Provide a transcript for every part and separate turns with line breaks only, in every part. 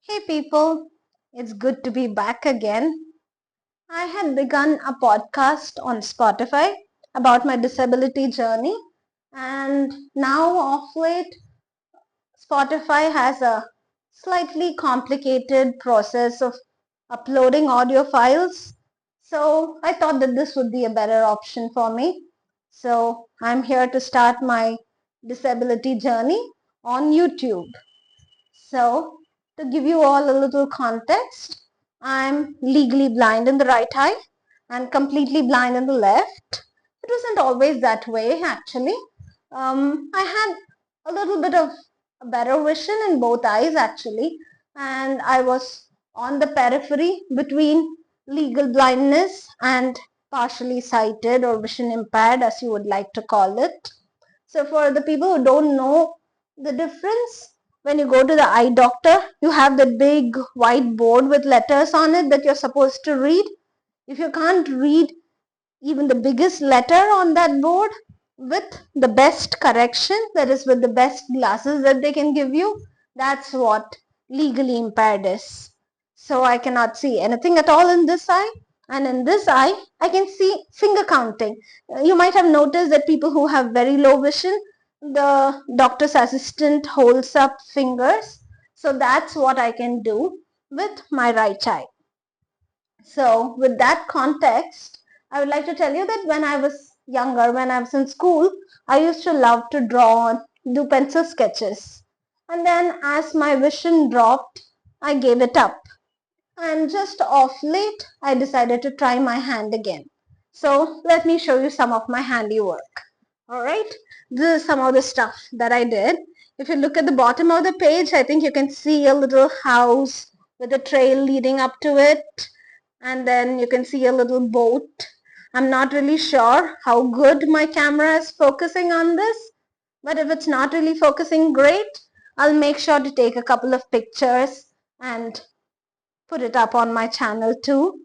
Hey people, it's good to be back again. I had begun a podcast on Spotify about my disability journey, and now of late, Spotify has a slightly complicated process of uploading audio files. So I thought that this would be a better option for me. So I'm here to start my disability journey on YouTube. So, to give you all a little context, I'm legally blind in the right eye and completely blind in the left. It wasn't always that way, actually. I had a little bit of better vision in both eyes, actually, and I was on the periphery between legal blindness and partially sighted or vision impaired, as you would like to call it. So, for the people who don't know the difference, when you go to the eye doctor, you have that big white board with letters on it that you're supposed to read. If you can't read even the biggest letter on that board with the best correction, that is with the best glasses that they can give you, that's what legally impaired is. So I cannot see anything at all in this eye, and in this eye I can see finger counting. You might have noticed that people who have very low vision, the doctor's assistant holds up fingers. So that's what I can do with my right eye. So, with that context, I would like to tell you that when I was younger, when I was in school, I used to love to draw and do pencil sketches. And then, as my vision dropped, I gave it up. And just off late, I decided to try my hand again. So, let me show you some of my handiwork. Alright, this is some of the stuff that I did. If you look at the bottom of the page, I think you can see a little house with a trail leading up to it, and then you can see a little boat. I'm not really sure how good my camera is focusing on this, but if it's not really focusing great, I'll make sure to take a couple of pictures and put it up on my channel too.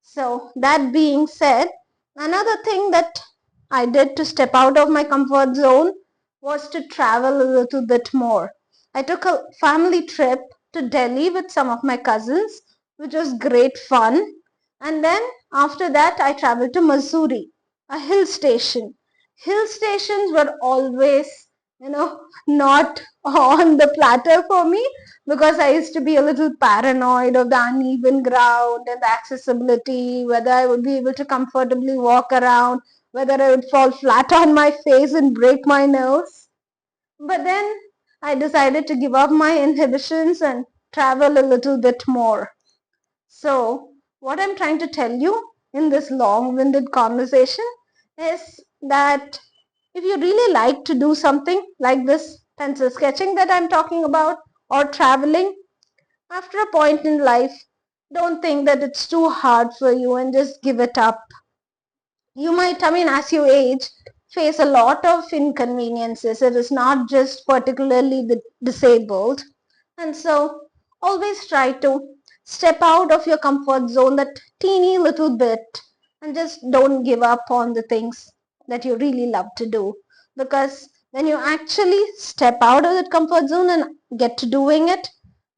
So that being said, another thing that I did to step out of my comfort zone was to travel a little bit more. I took a family trip to Delhi with some of my cousins, which was great fun. And then after that, I traveled to Missouri, a hill station. Hill stations were always, not on the platter for me because I used to be a little paranoid of the uneven ground and the accessibility, whether I would be able to comfortably walk around, whether I would fall flat on my face and break my nose. But then I decided to give up my inhibitions and travel a little bit more. So, what I'm trying to tell you in this long winded conversation is that if you really like to do something like this pencil sketching that I'm talking about, or traveling, after a point in life, don't think that it's too hard for you and just give it up. You might, as you age, face a lot of inconveniences. It is not just particularly the disabled. And so, always try to step out of your comfort zone that teeny little bit and just don't give up on the things that you really love to do. Because when you actually step out of that comfort zone and get to doing it,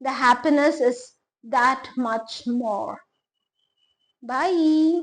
the happiness is that much more. Bye.